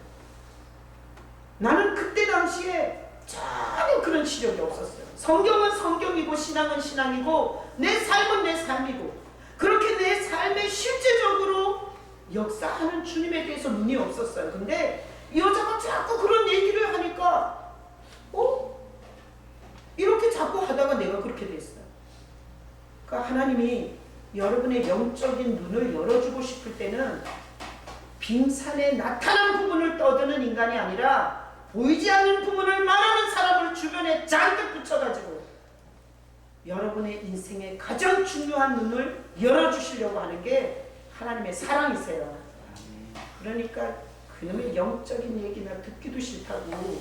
나는 그때 당시에 전혀 그런 시력이 없었어요. 성경은 성경이고 신앙은 신앙이고 내 삶은 내 삶이고 그렇게 내 삶에 실제적으로 역사하는 주님에 대해서 눈이 없었어요. 근데 이 여자가 자꾸 그런 얘기를 하니까 이렇게 자꾸 하다가 내가 그렇게 됐어요. 그러니까 하나님이 여러분의 영적인 눈을 열어주고 싶을 때는 빙산에 나타난 부분을 떠드는 인간이 아니라 보이지 않는 부분을 말하는 사람을 주변에 잔뜩 붙여가지고 여러분의 인생의 가장 중요한 눈을 열어주시려고 하는 게 하나님의 사랑이세요. 그러니까 그놈의 영적인 얘기나 듣기도 싫다고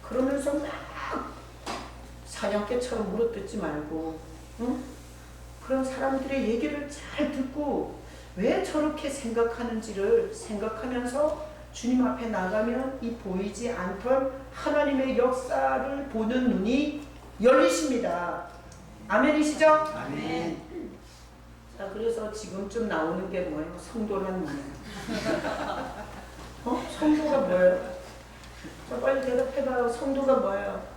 그러면서 막 사냥개처럼 물어뜯지 말고, 응? 그런 사람들의 얘기를 잘 듣고 왜 저렇게 생각하는지를 생각하면서 주님 앞에 나가면 이 보이지 않던 하나님의 역사를 보는 눈이 열리십니다. 아멘이시죠? 아멘. 자, 그래서 지금쯤 나오는 게 뭐예요? 성도란 뭐예요? 성도가 뭐예요? 자, 빨리 대답해봐요. 성도가 뭐예요?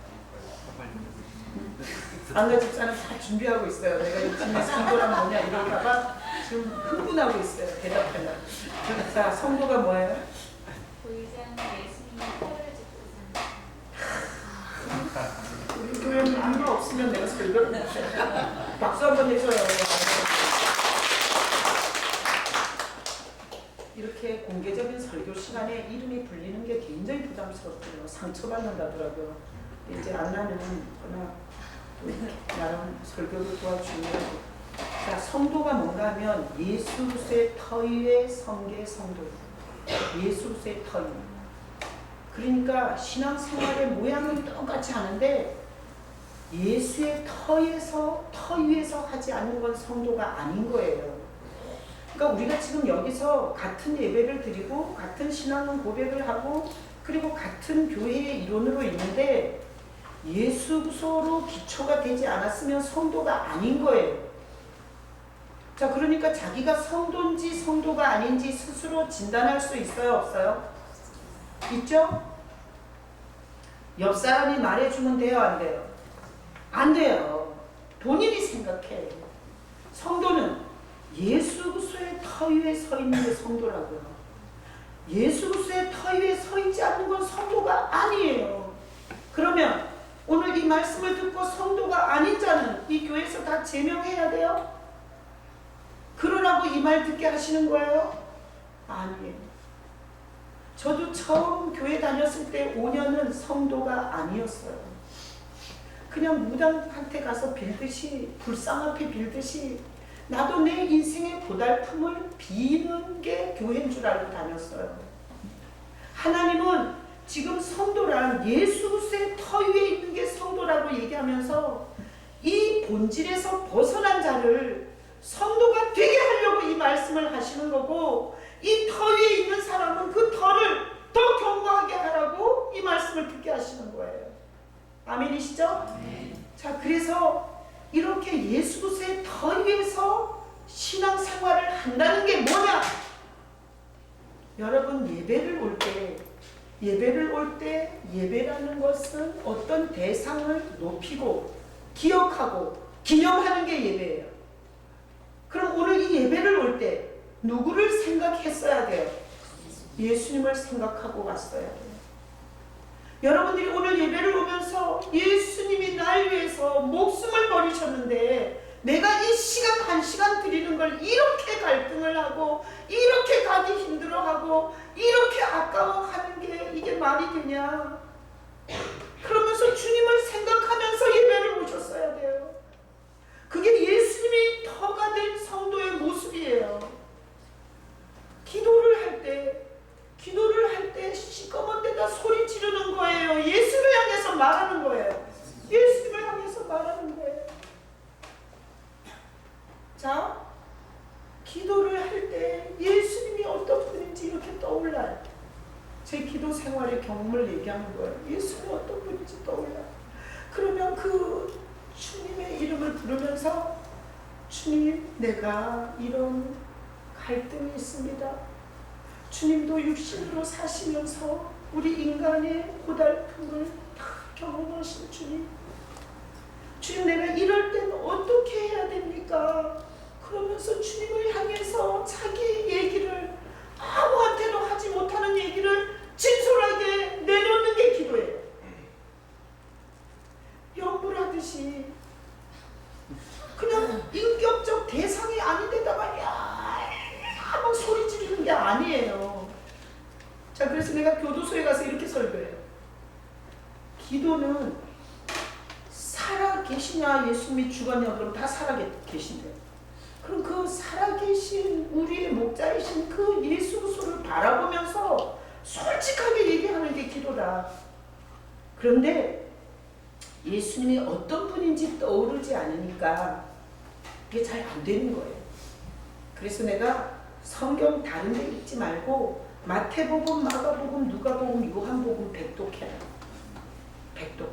안가 집사는 다 준비하고 있어요. 내가 요즘에 성도란 뭐냐 이럴까봐 지금 흥분하고 있어요. 대답하려고. 자, 성도가 뭐예요? 보이지 않는 예수님의 털을 짚고 사는. 우리 교회는 아무도 없으면 내가 설교를 못해. 박수 한번 해줘요. 이렇게 공개적인 설교 시간에 이름이 불리는 게 굉장히 부담스럽고요. 상처받는다더라고요. 이제 안나는 그러나 나름 설교를 도와주려고. 자, 성도가 뭔가 하면 예수 그리스도의 터 위의 성계 성도. 예수 그리스도의 터 위. 그러니까 신앙생활의 모양은 똑같이 하는데 예수의 터 위에서 하지 않는 건 성도가 아닌 거예요. 그러니까 우리가 지금 여기서 같은 예배를 드리고 같은 신앙 고백을 하고 그리고 같은 교회의 이론으로 있는데 예수 그리스도로 기초가 되지 않았으면 성도가 아닌 거예요. 자, 그러니까 자기가 성도인지 성도가 아닌지 스스로 진단할 수 있어요, 없어요? 있죠? 옆 사람이 말해주면 돼요, 안 돼요? 안 돼요. 본인이 생각해. 성도는 예수 그리스도의 터 위에 서 있는 게 성도라고요. 예수 그리스도의 터 위에 서 있지 않는 건 성도가 아니에요. 그러면 오늘 이 말씀을 듣고 성도가 아닌 자는 이 교회에서 다 제명해야 돼요? 그러라고 이 말 듣게 하시는 거예요? 아니에요. 저도 처음 교회 다녔을 때 5년은 성도가 아니었어요. 그냥 무당한테 가서 빌듯이, 불상 앞에 빌듯이 나도 내 인생의 고달픔을 비는 게 교회인 줄 알고 다녔어요. 하나님은 지금 성도란 예수 그리스도의 터 위에 있는 게 성도라고 얘기하면서 이 본질에서 벗어난 자를 성도가 되게 하려고 이 말씀을 하시는 거고, 이 터 위에 있는 사람은 그 터를 더 견고하게 하라고 이 말씀을 듣게 하시는 거예요. 아멘이시죠? 네. 자, 그래서 이렇게 예수 그리스도의 터 위에서 신앙생활을 한다는 게 뭐냐? 여러분, 예배를 올 때 예배라는 것은 어떤 대상을 높이고 기억하고 기념하는 게 예배예요. 그럼 오늘 이 예배를 올 때 누구를 생각했어야 돼요? 예수님을 생각하고 왔어야 돼요. 여러분들이 오늘 예배를 오면서 예수님이 날 위해서 목숨을 버리셨는데 내가 이 시간 한 시간 드리는 걸 이렇게 갈등을 하고 이렇게 가기 힘들어하고 이렇게 아까워하는 게 이게 말이 되냐? 그러면서 주님을 생각하면서 예배를 오셨어야 돼요. 그게 예수님이 터가 된 성도의 모습이에요. 기도를 할 때 시꺼먼 데다 소리 지르는 거예요. 예수를 향해서 말하는 거예요. 예수님을 향해서 말하는 거예요. 자, 기도를 할 때 예수님이 어떤 분인지 이렇게 떠올라요. 제 기도 생활의 경험을 얘기하는 거예요. 예수님이 어떤 분인지 떠올라요. 그러면 그 주님의 이름을 부르면서 주님, 내가 이런 갈등이 있습니다. 주님도 육신으로 사시면서 우리 인간의 고달픔을 다 경험하신 주님. 주님, 내가 이럴 때는 어떻게 해야 됩니까? 그러면서 주님을 향해서 자기 얘기를 아무한테도 하지 못하는 얘기를 진솔하게 내놓는 게 기도예요. 연불하듯이 그냥 인격적 대상이 아닌데다가 막 소리 지르는 게 아니에요. 자, 그래서 내가 교도소에 가서 이렇게 설교해요. 기도는 살아계시냐 예수님이 죽었냐 그럼 다 살아계신대요. 그럼 그 살아계신 우리의 목자이신 그 예수 그리스도를 바라보면서 솔직하게 얘기하는 게 기도다. 그런데 예수님이 어떤 분인지 떠오르지 않으니까 이게 잘 안 되는 거예요. 그래서 내가 성경 다른 데 읽지 말고 마태복음, 마가복음, 누가복음, 요한복음 백독해라. 백독.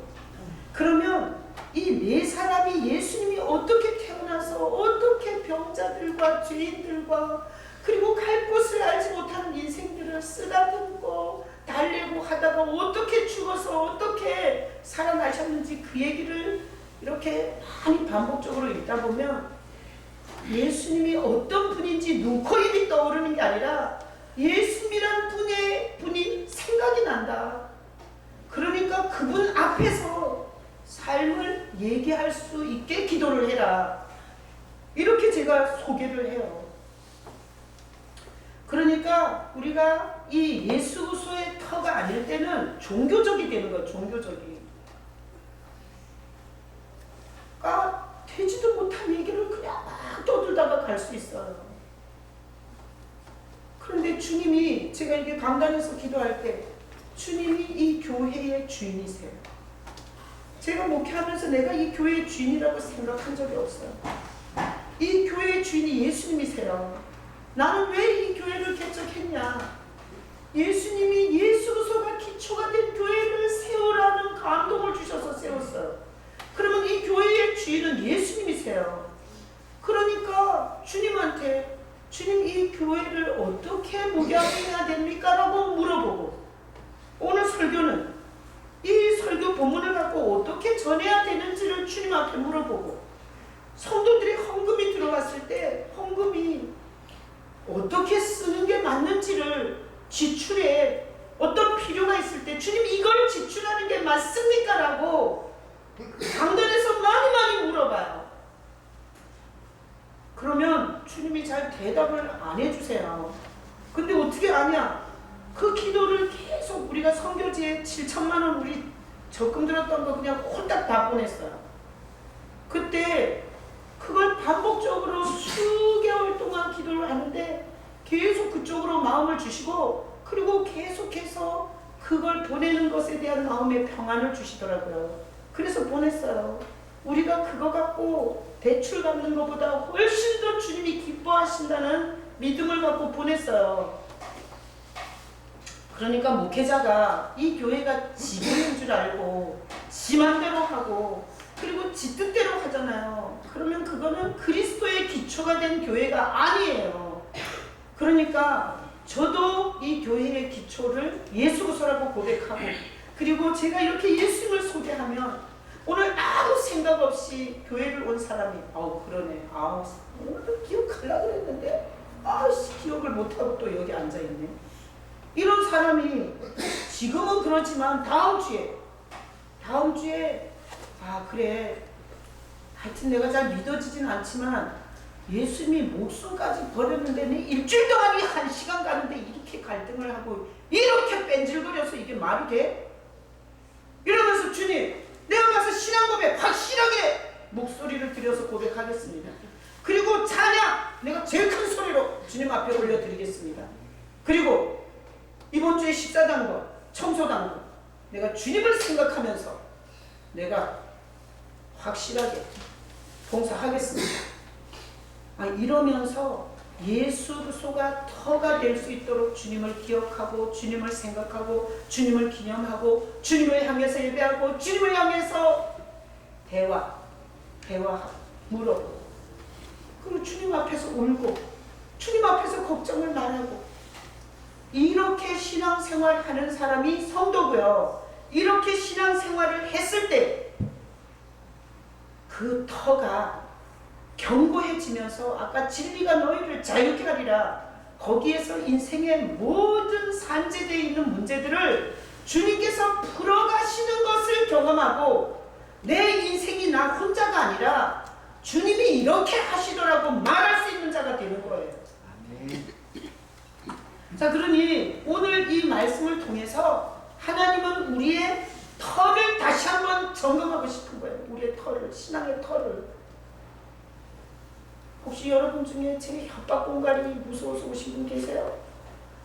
그러면 이 네 사람이 예수님이 어떻게 태어나서 어떻게 병자들과 죄인들과 그리고 갈 곳을 알지 못하는 인생들을 쓰다듬고 달래고 하다가 어떻게 죽어서 어떻게 살아나셨는지 그 얘기를 이렇게 많이 반복적으로 읽다 보면 예수님이 어떤 분인지 눈코 입이 떠오르는 게 아니라 예수님이란 분이 생각이 난다. 그러니까 그분 앞에서 삶을 얘기할 수 있게 기도를 해라. 이렇게 제가 소개를 해요. 그러니까 우리가 이 예수 그리스도의 터가 아닐 때는 종교적이 되는 거예요. 종교적이. 그러니까 되지도 못한 얘기를 그냥 막 떠들다가 갈 수 있어요. 그런데 주님이, 제가 이렇게 강단에서 기도할 때 주님이 이 교회의 주인이세요. 제가 목회하면서 내가 이 교회의 주인이라고 생각한 적이 없어요. 이 교회의 주인이 예수님이세요. 나는 왜 이 교회를 개척했냐? 예수님이 예수 그리스도가 기초가 된 교회를 세우라는 감동을 주셔서 세웠어요. 그러면 이 교회의 주인은 예수님이세요. 그러니까 주님한테 주님 이 교회를 어떻게 목양해야 됩니까? 라고 물어보고, 오늘 설교는 이 설교 본문을 갖고 어떻게 전해야 되는지를 주님 앞에 물어보고, 성도들이 헌금이 들어왔을 때 헌금이 어떻게 쓰는 게 맞는지를, 지출에 어떤 필요가 있을 때 주님 이걸 지출하는 게 맞습니까? 라고 강단에서 많이 물어봐요. 그러면 주님이 잘 대답을 안 해주세요. 근데 어떻게 아냐? 그 기도를 계속 우리가 선교지에 7천만 원 우리 적금 들었던 거 그냥 홀딱 다 보냈어요. 그때 그걸 반복적으로 수개월 동안 기도를 하는데 계속 그쪽으로 마음을 주시고, 그리고 계속해서 그걸 보내는 것에 대한 마음의 평안을 주시더라고요. 그래서 보냈어요. 우리가 그거 갖고 대출 갚는 것보다 훨씬 더 주님이 기뻐하신다는 믿음을 갖고 보냈어요. 그러니까 목회자가 이 교회가 지 교회인 줄 알고 지 맘대로 하고 그리고 지 뜻대로 하잖아요. 그러면 그거는 그리스도의 기초가 된 교회가 아니에요. 그러니까 저도 이 교회의 기초를 예수 그리스도라고 고백하고, 그리고 제가 이렇게 예수님을 소개하면 오늘 아무 생각 없이 교회를 온 사람이 그러네, 오늘도 기억하려고 그랬는데 기억을 못하고 또 여기 앉아있네, 이런 사람이 지금은 그렇지만 다음 주에 그래, 하여튼 내가 잘 믿어지진 않지만 예수님이 목숨까지 버렸는데 내 일주일 동안 이 1시간 가는데 이렇게 갈등을 하고 이렇게 뺀질거려서 이게 말이 돼? 이러면서 주님, 내가 가서 신앙 고백 확실하게 목소리를 들여서 고백하겠습니다. 그리고 찬양 내가 제일 큰 소리로 주님 앞에 올려드리겠습니다. 그리고 이번 주에 식사당번, 청소당번 내가 주님을 생각하면서 내가 확실하게 봉사하겠습니다. 이러면서 예수 그리스도가 터가 될 수 있도록 주님을 기억하고 주님을 생각하고 주님을 기념하고 주님을 향해서 예배하고 주님을 향해서 대화하고 물어보고, 그리고 주님 앞에서 울고 주님 앞에서 걱정을 말하고, 이렇게 신앙생활하는 사람이 성도고요. 이렇게 신앙생활을 했을 때 그 터가 견고해지면서 아까 진리가 너희를 자유케 하리라, 거기에서 인생의 모든 산재되어 있는 문제들을 주님께서 풀어가시는 것을 경험하고, 내 인생이 나 혼자가 아니라 주님이 이렇게 하시더라고 말할 수 있는 자가 되는 거예요. 아멘. 자, 그러니 오늘 이 말씀을 통해서 하나님은 우리의 터를 다시 한번 점검하고 싶은 거예요. 우리의 터를, 신앙의 터를. 혹시 여러분 중에 제 협박 공갈이 무서워서 오신 분 계세요?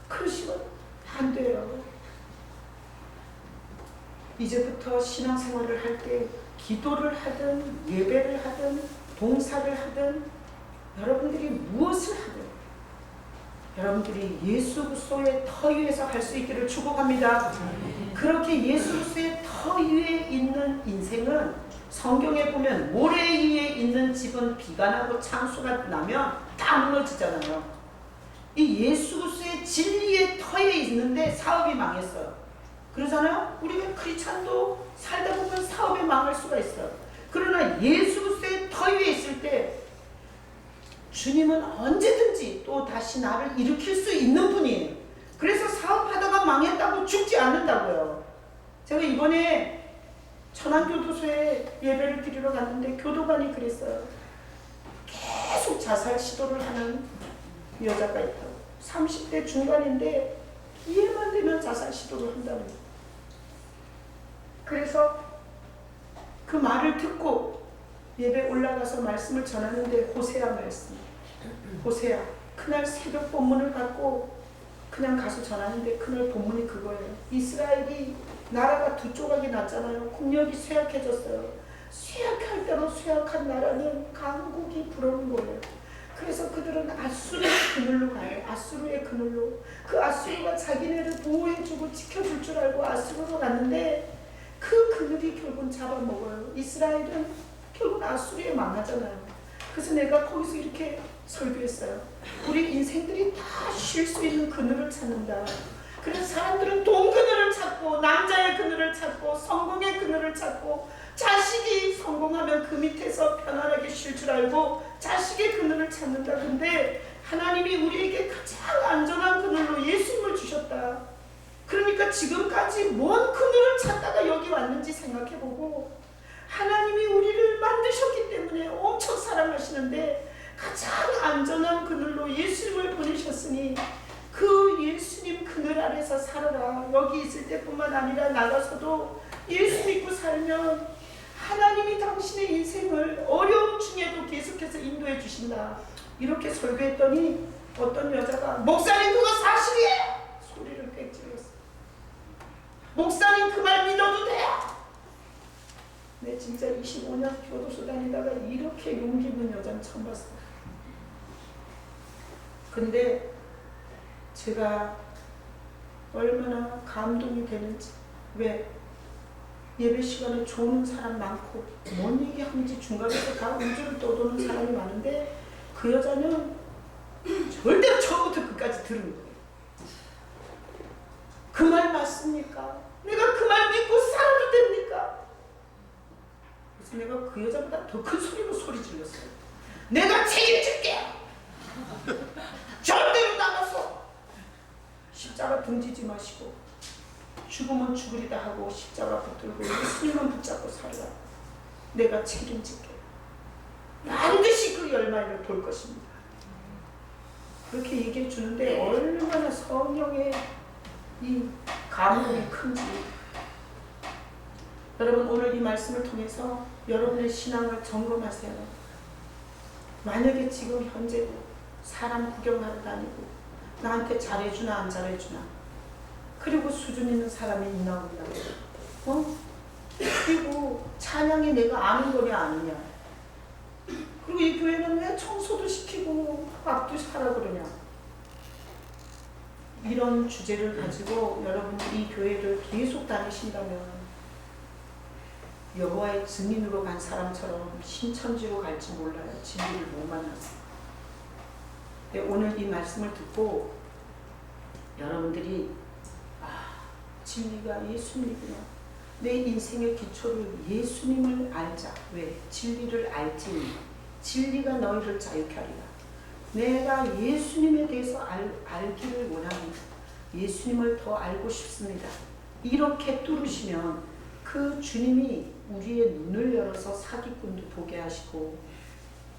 그러시면 안 돼요. 이제부터 신앙생활을 할 때 기도를 하든 예배를 하든 봉사를 하든 여러분들이 무엇을 하든 여러분들이 예수 그리스도의 터 위에서 할 수 있기를 축복합니다. 그렇게 예수 그리스도의 터 위에 있는 인생은, 성경에 보면 모래 위에 있는 집은 비가 나고 창수가 나면 다 무너지잖아요. 이 예수 그리스도의 진리의 터에 있는데 사업이 망했어요. 그러잖아요. 우리가 크리스찬도 살다 보면 사업이 망할 수가 있어요. 그러나 예수 그리스도의 터 위에 있을 때 주님은 언제든지 또 다시 나를 일으킬 수 있는 분이에요. 그래서 사업하다가 망했다고 죽지 않는다고요. 제가 이번에 천안교도소에 예배를 드리러 갔는데 교도관이 그랬어요. 계속 자살 시도를 하는 여자가 있다고. 30대 중반인데 기회만 되면 자살 시도를 한다는 거예요. 그래서 그 말을 듣고 예배 올라가서 말씀을 전하는데 호세아 말씀, 호세아, 그날 새벽 본문을 갖고 그냥 가서 전하는데 그날 본문이 그거예요. 이스라엘이 나라가 두 조각이 났잖아요. 국력이 쇠약해졌어요. 쇠약할 대로 쇠약한 나라는 강국이 불어오는 거예요. 그래서 그들은 아수르의 그늘로 가요. 아수르의 그늘로. 그 아수르가 자기네를 보호해주고 지켜줄 줄 알고 아수르로 갔는데 그 그늘이 결국은 잡아먹어요. 이스라엘은 결국 아수르에 망하잖아요. 그래서 내가 거기서 이렇게 설교했어요. 우리 인생들이 다 쉴 수 있는 그늘을 찾는다. 그래서 사람들은 돈 그늘을 찾고 남자의 그늘을 찾고 성공의 그늘을 찾고 자식이 성공하면 그 밑에서 편안하게 쉴 줄 알고 자식의 그늘을 찾는다. 근데 하나님이 우리에게 가장 안전한 그늘로 예수님을 주셨다. 그러니까 지금까지 뭔 그늘을 찾다가 여기 왔는지 생각해보고 하나님이 우리를 만드셨기 때문에 엄청 사랑하시는데 가장 안전한 그늘로 예수님을 보내셨으니 그 예수님 그늘 아래서 살아라. 여기 있을 때뿐만 아니라 나가서도 예수 믿고 살면 하나님이 당신의 인생을 어려움 중에도 계속해서 인도해 주신다. 이렇게 설교했더니 어떤 여자가 목사님 그거 사실이에요! 소리를 꽥 질렀어. 목사님 그 말 믿어도 돼요? 내 진짜 25년 교도소 다니다가 이렇게 용기 있는 여자는 처음 봤어요. 근데 제가 얼마나 감동이 되는지. 왜? 예배 시간에 좋은 사람 많고 뭔 얘기하는지 중간에서 다 우주를 떠도는 사람이 많은데 그 여자는 절대로 처음부터 끝까지 들은 거예요. 그 말 맞습니까? 내가 그 말 믿고 살아도 됩니까? 그래서 내가 그 여자보다 더 큰 소리로 소리 질렀어요. 내가 책임질게! 절대로 나가서 십자가 등지지 마시고 죽으면 죽으리다 하고 십자가 붙들고 예수님만 붙잡고 살아라. 내가 책임질게. 반드시 그 열마리를 돌 것입니다. 그렇게 얘기해 주는데 얼마나 성령의 이 감동이 큰지. 여러분 오늘 이 말씀을 통해서 여러분의 신앙을 점검하세요. 만약에 지금 현재도 사람 구경하러 다니고 나한테 잘해주나 안 잘해주나 그리고 수준 있는 사람이 있나 없나 그리고 찬양이 내가 아는 거냐 아니냐 그리고 이 교회는 왜 청소도 시키고 밥도 사라 그러냐 이런 주제를 가지고 여러분이 이 교회를 계속 다니신다면 여호와의 증인으로 간 사람처럼 신천지로 갈지 몰라요. 진리를 못 만나서. 근데 오늘 이 말씀을 듣고 여러분들이 진리가 예수님이구나. 내 인생의 기초를 예수님을 알자. 왜? 진리를 알지니 진리가 너희를 자유케 하리라. 내가 예수님에 대해서 알기를 원합니다. 예수님을 더 알고 싶습니다. 이렇게 뚫으시면 그 주님이 우리의 눈을 열어서 사기꾼도 보게 하시고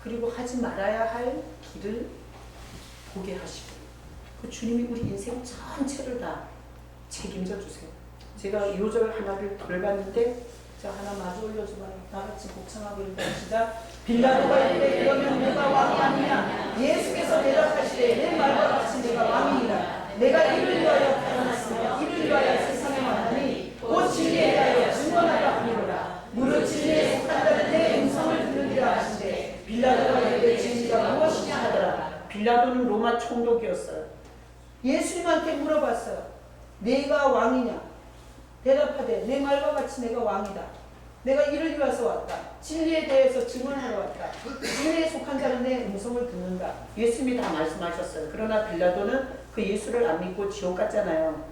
그리고 하지 말아야 할 길을 보게 하시고 그 주님이 우리 인생 전체를 다 책임져 주세요. 제가 요절 하나를 덜 봤는데 자 하나 마주 올려주면 나같이 복창하고 있는 시작. 빌라도가 이르되 그러면 내가 왕이 아니냐. 예수께서 대답하시되 내 말과 같이 내가 왕이니라. 내가 이를 위하여 태어났으며 이를 위하여 세상에 왔나니 곧 진리에 대하여 증언하라 하니로라. 무릇 진리에 속한다는 내 음성을 듣느니라 하시되 빌라도가 이르되 진리가 무엇이냐 하더라. 빌라도는 로마 총독이었어요. 예수님한테 물어봤어요. 내가 왕이냐? 대답하되 내 말과 같이 내가 왕이다. 내가 이를 위해서 왔다. 진리에 대해서 증언하러 왔다. 진리에 속한 자는 내 음성을 듣는다. 예수님이 다 말씀하셨어요. 그러나 빌라도는 그 예수를 안 믿고 지옥 갔잖아요.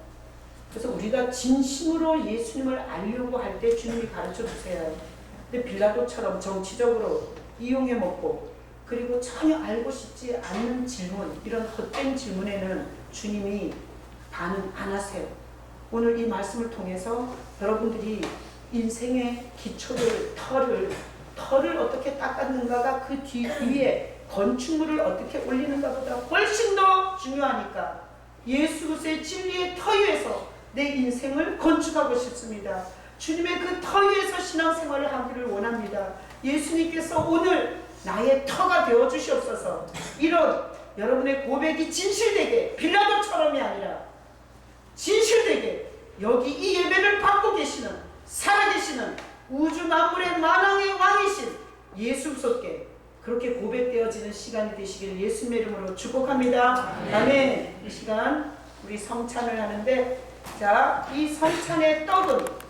그래서 우리가 진심으로 예수님을 알려고 할 때 주님이 가르쳐 주세요. 근데 빌라도처럼 정치적으로 이용해 먹고 그리고 전혀 알고 싶지 않는 질문, 이런 헛된 질문에는 주님이 반응 안 하세요. 오늘 이 말씀을 통해서 여러분들이 인생의 기초를, 털을 어떻게 닦았는가가 그 뒤에 건축물을 어떻게 올리는가보다 훨씬 더 중요하니까 예수 그리스도의 진리의 터 위에서 내 인생을 건축하고 싶습니다. 주님의 그 터 위에서 신앙생활을 하기를 원합니다. 예수님께서 오늘 나의 터가 되어 주시옵소서. 이런 여러분의 고백이 진실되게, 빌라도처럼이 아니라 진실되게 여기 이 예배를 받고 계시는, 살아계시는 우주 만물의 만왕의 왕이신 예수 그리스도께 그렇게 고백되어지는 시간이 되시길 예수님의 이름으로 축복합니다. 아멘. 이 시간 우리 성찬을 하는데, 자, 이 성찬의 떡은